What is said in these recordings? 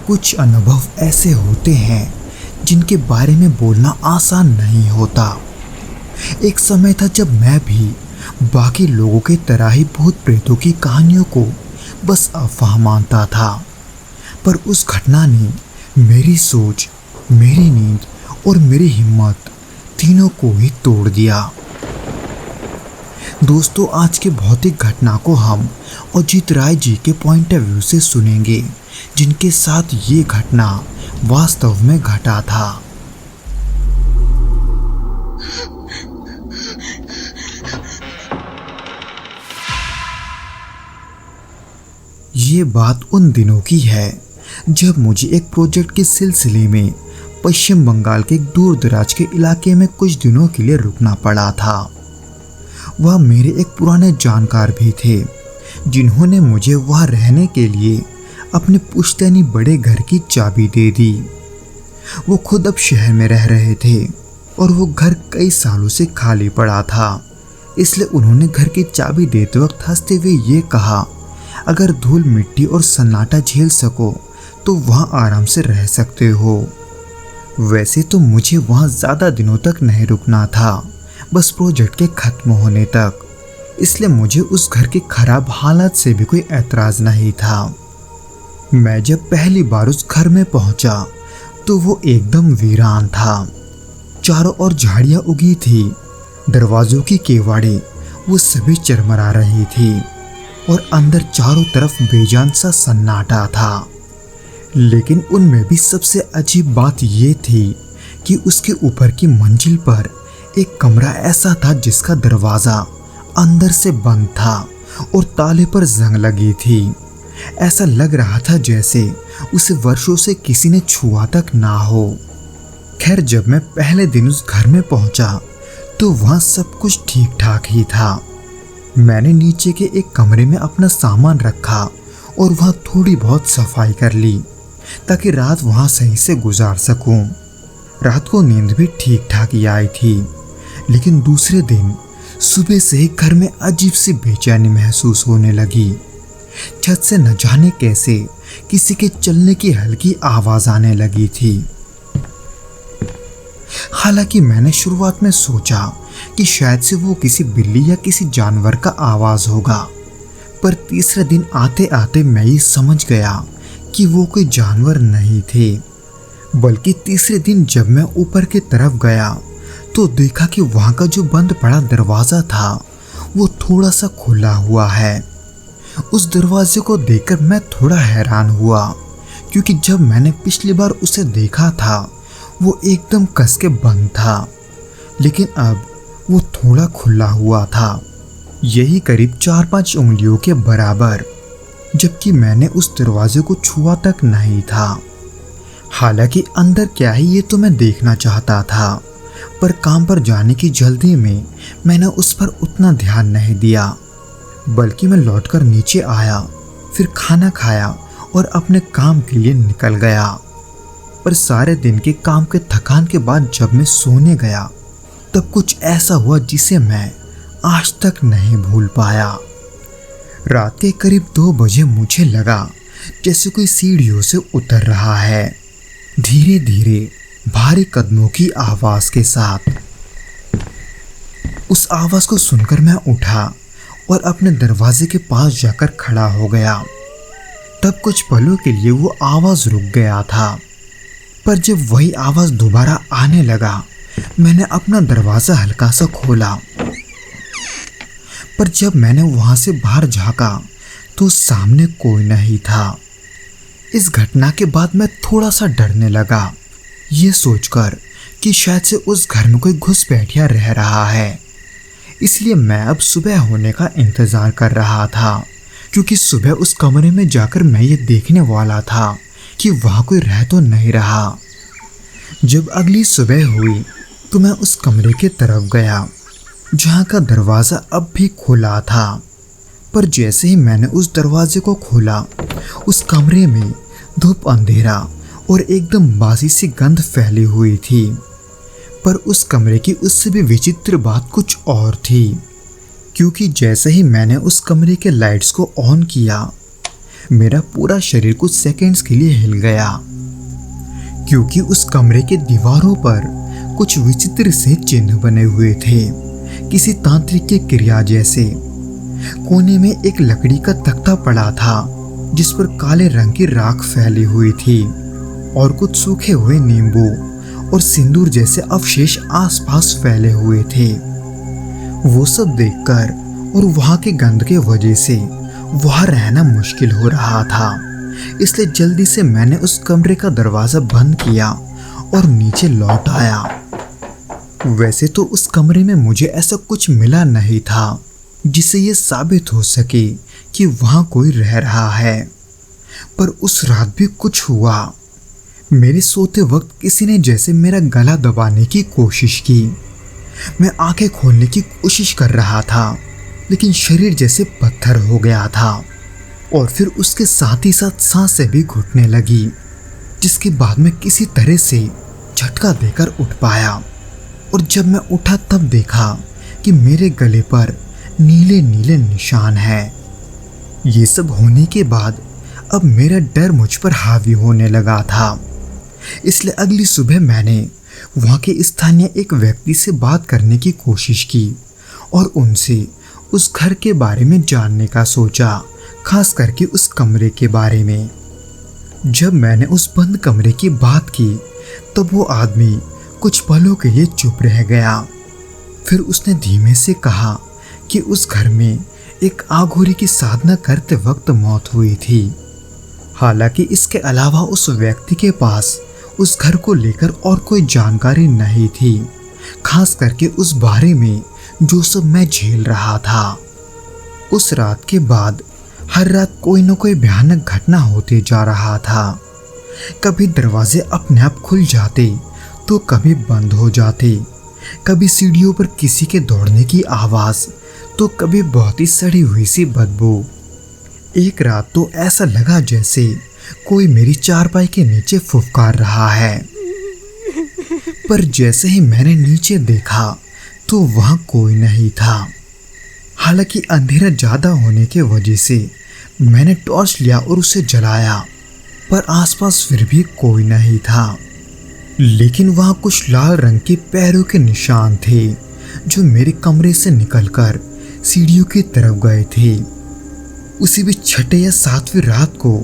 कुछ अनुभव ऐसे होते हैं जिनके बारे में बोलना आसान नहीं होता। एक समय था जब मैं भी बाकी लोगों की तरह ही भूत प्रेतों की कहानियों को बस अफवाह मानता था, पर उस घटना ने मेरी सोच, मेरी नींद और मेरी हिम्मत तीनों को ही तोड़ दिया। दोस्तों, आज के भौतिक घटना को हम अजीत राय जी के पॉइंट ऑफ व्यू से सुनेंगे, जिनके साथ ये घटना वास्तव में घटा था। ये बात उन दिनों की है जब मुझे एक प्रोजेक्ट के सिलसिले में पश्चिम बंगाल के एक दूर दराज के इलाके में कुछ दिनों के लिए रुकना पड़ा था। वह मेरे एक पुराने जानकार भी थे, जिन्होंने मुझे वहाँ रहने के लिए अपने पुश्तैनी बड़े घर की चाबी दे दी। वो खुद अब शहर में रह रहे थे और वो घर कई सालों से खाली पड़ा था, इसलिए उन्होंने घर की चाबी देते वक्त हंसते हुए ये कहा, अगर धूल मिट्टी और सन्नाटा झेल सको तो वहाँ आराम से रह सकते हो। वैसे तो मुझे वहाँ ज़्यादा दिनों तक नहीं रुकना था, बस प्रोजेक्ट के खत्म होने तक, इसलिए मुझे उस घर के खराब हालात से भी कोई ऐतराज़ नहीं था। मैं जब पहली बार उस घर में पहुंचा तो वो एकदम वीरान था। चारों ओर झाड़ियाँ उगी थी, दरवाजों की केवाड़े वो सभी चरमरा रही थी और अंदर चारों तरफ बेजान सा सन्नाटा था। लेकिन उनमें भी सबसे अजीब बात ये थी कि उसके ऊपर की मंजिल पर एक कमरा ऐसा था जिसका दरवाज़ा अंदर से बंद था और ताले पर जंग लगी थी। ऐसा लग रहा था जैसे उसे वर्षों से किसी ने छुआ तक ना हो। खैर, जब मैं पहले दिन उस घर में पहुंचा तो वहाँ सब कुछ ठीक ठाक ही था। मैंने नीचे के एक कमरे में अपना सामान रखा और वहाँ थोड़ी बहुत सफाई कर ली ताकि रात वहाँ सही से गुजार सकूं। रात को नींद भी ठीक ठाक ही आई थी, लेकिन दूसरे दिन सुबह से ही घर में अजीब सी बेचैनी महसूस होने लगी। छत से न जाने कैसे किसी के चलने की हल्की आवाज आने लगी थी। हालांकि मैंने शुरुआत में सोचा कि शायद से वो किसी बिल्ली या किसी जानवर का आवाज होगा, पर तीसरे दिन आते आते मैं ये समझ गया कि वो कोई जानवर नहीं थे। बल्कि तीसरे दिन जब मैं ऊपर की तरफ गया तो देखा कि वहाँ का जो बंद पड़ा दरवाज़ा था वो थोड़ा सा खुला हुआ है। उस दरवाजे को देखकर मैं थोड़ा हैरान हुआ, क्योंकि जब मैंने पिछली बार उसे देखा था वो एकदम कस के बंद था, लेकिन अब वो थोड़ा खुला हुआ था, यही करीब 4-5 उंगलियों के बराबर, जबकि मैंने उस दरवाजे को छुआ तक नहीं था। हालांकि अंदर क्या है ये तो मैं देखना चाहता था, पर काम पर जाने की जल्दी में मैंने उस पर उतना ध्यान नहीं दिया, बल्कि मैं लौटकर नीचे आया, फिर खाना खाया और अपने काम के लिए निकल गया। पर सारे दिन के काम के थकान के बाद जब मैं सोने गया तब कुछ ऐसा हुआ जिसे मैं आज तक नहीं भूल पाया। रात के करीब 2 बजे मुझे लगा जैसे कोई सीढ़ियों से उतर रहा है, धीरे धीरे भारी कदमों की आवाज के साथ। उस आवाज को सुनकर मैं उठा और अपने दरवाजे के पास जाकर खड़ा हो गया। तब कुछ पलों के लिए वो आवाज रुक गया था, पर जब वही आवाज दोबारा आने लगा मैंने अपना दरवाजा हल्का सा खोला। पर जब मैंने वहां से बाहर झांका तो सामने कोई नहीं था। इस घटना के बाद मैं थोड़ा सा डरने लगा, ये सोचकर कि शायद से उस घर में कोई घुसपैठिया रह रहा है। इसलिए मैं अब सुबह होने का इंतज़ार कर रहा था, क्योंकि सुबह उस कमरे में जाकर मैं ये देखने वाला था कि वहाँ कोई रह तो नहीं रहा। जब अगली सुबह हुई तो मैं उस कमरे की तरफ गया जहाँ का दरवाज़ा अब भी खुला था, पर जैसे ही मैंने उस दरवाजे को खोला उस कमरे में धूप, अंधेरा और एकदम बासी सी गंध फैली हुई थी। पर उस कमरे की उससे भी विचित्र बात कुछ और थी, क्योंकि जैसे ही मैंने उस कमरे के लाइट्स को ऑन किया मेरा पूरा शरीर कुछ सेकंड्स के लिए हिल गया, क्योंकि उस कमरे के दीवारों पर कुछ विचित्र से चिन्ह बने हुए थे, किसी तांत्रिक की क्रिया जैसे। कोने में एक लकड़ी का तख्ता पड़ा था जिस पर काले रंग की राख फैली हुई थी और कुछ सूखे हुए नींबू और सिंदूर जैसे अवशेष आसपास फैले हुए थे। वो सब देखकर और वहां की गंध के वजह से वहां रहना मुश्किल हो रहा था, इसलिए जल्दी से मैंने उस कमरे का दरवाजा बंद किया और नीचे लौट आया। वैसे तो उस कमरे में मुझे ऐसा कुछ मिला नहीं था जिससे ये साबित हो सके कि वहां कोई रह रहा है, पर उस रात भी कुछ हुआ। मेरे सोते वक्त किसी ने जैसे मेरा गला दबाने की कोशिश की। मैं आंखें खोलने की कोशिश कर रहा था, लेकिन शरीर जैसे पत्थर हो गया था और फिर उसके साथ ही साथ सांसें भी घुटने लगी, जिसके बाद मैं किसी तरह से झटका देकर उठ पाया। और जब मैं उठा तब देखा कि मेरे गले पर नीले नीले निशान हैं। ये सब होने के बाद अब मेरा डर मुझ पर हावी होने लगा था, इसलिए अगली सुबह मैंने वहाँ के स्थानीय एक व्यक्ति से बात करने की कोशिश की और उनसे उस घर के बारे में जानने का सोचा, खास करके उस कमरे के बारे में। जब मैंने उस बंद कमरे की बात की तब वो आदमी कुछ पलों के लिए चुप रह गया। फिर उसने धीमे से कहा कि उस घर में एक आघोरी की साधना करते वक्त मौत हुई थी। हालांकि इसके अलावा उस व्यक्ति के पास उस घर को लेकर और कोई जानकारी नहीं थी, खास करके उस बारे में जो सब मैं झेल रहा था। उस रात के बाद हर रात कोई न कोई भयानक घटना होते जा रहा था। कभी दरवाजे अपने आप खुल जाते तो कभी बंद हो जाते, कभी सीढ़ियों पर किसी के दौड़ने की आवाज तो कभी बहुत ही सड़ी हुई सी बदबू। एक रात तो ऐसा लगा जैसे कोई मेरी चारपाई के नीचे फुफकार रहा है, पर जैसे ही मैंने नीचे देखा तो वहां कोई नहीं था। हालांकि अंधेरा ज्यादा होने के वजह से मैंने टॉर्च लिया और उसे जलाया, पर आसपास फिर भी कोई नहीं था। लेकिन वहां कुछ लाल रंग के पैरों के निशान थे जो मेरे कमरे से निकलकर सीढ़ियों की तरफ गए थे। उसी भी छठे या सातवीं रात को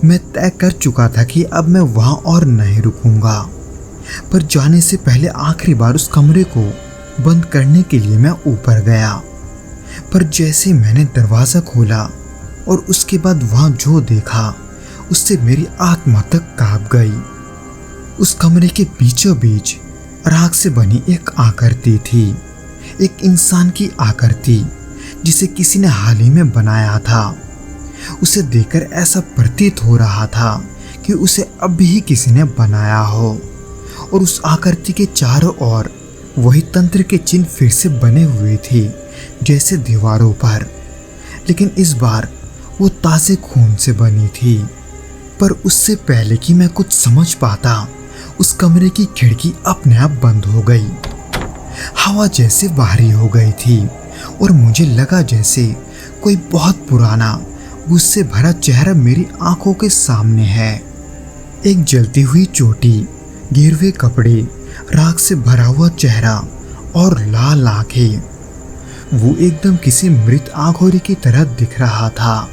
मैं तय कर चुका था कि अब मैं वहां और नहीं रुकूंगा, पर जाने से पहले आखिरी बार उस कमरे को बंद करने के लिए मैं ऊपर गया। पर जैसे मैंने दरवाज़ा खोला और उसके बाद वहां जो देखा उससे मेरी आत्मा तक कांप गई। उस कमरे के बीचों बीच राख से बनी एक आकृति थी, एक इंसान की आकृति जिसे किसी ने हाल ही में बनाया था। उसे देखकर ऐसा प्रतीत हो रहा था कि उसे अभी ही किसी ने बनाया हो, और उस आकृति के चारों ओर वही तंत्र के चिन्ह फिर से बने हुए थे जैसे दीवारों पर, लेकिन इस बार वो ताजे खून से बनी थी। पर उससे पहले कि मैं कुछ समझ पाता उस कमरे की खिड़की अपने आप बंद हो गई। हवा जैसे भारी हो गई थी और मुझे लगा जैसे कोई बहुत पुराना गुस्से भरा चेहरा मेरी आंखों के सामने है। एक जलती हुई चोटी, गिरवे कपड़े, राख से भरा हुआ चेहरा और लाल आंखें। वो एकदम किसी मृत आघोरी की तरह दिख रहा था।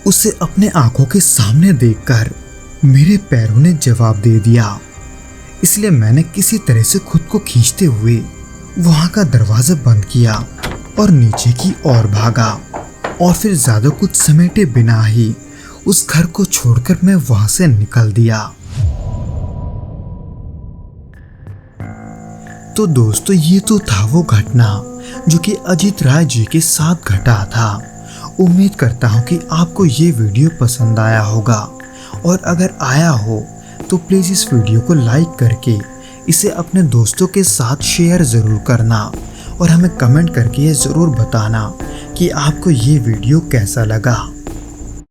उसे अपने आंखों के सामने देखकर मेरे पैरों ने जवाब दे दिया, इसलिए मैंने किसी तरह से खुद को खींचते हुए वहां का दरवाजा बंद किया और नीचे की ओर भागा, और फिर ज्यादा कुछ समेटे बिना ही उस घर को छोड़कर मैं वहां से निकल दिया। तो दोस्तों, ये तो था वो घटना जो कि अजीत राय जी के साथ घटा था। उम्मीद करता हूँ कि आपको ये वीडियो पसंद आया होगा, और अगर आया हो तो प्लीज़ इस वीडियो को लाइक करके इसे अपने दोस्तों के साथ शेयर ज़रूर करना, और हमें कमेंट करके ये ज़रूर बताना कि आपको ये वीडियो कैसा लगा।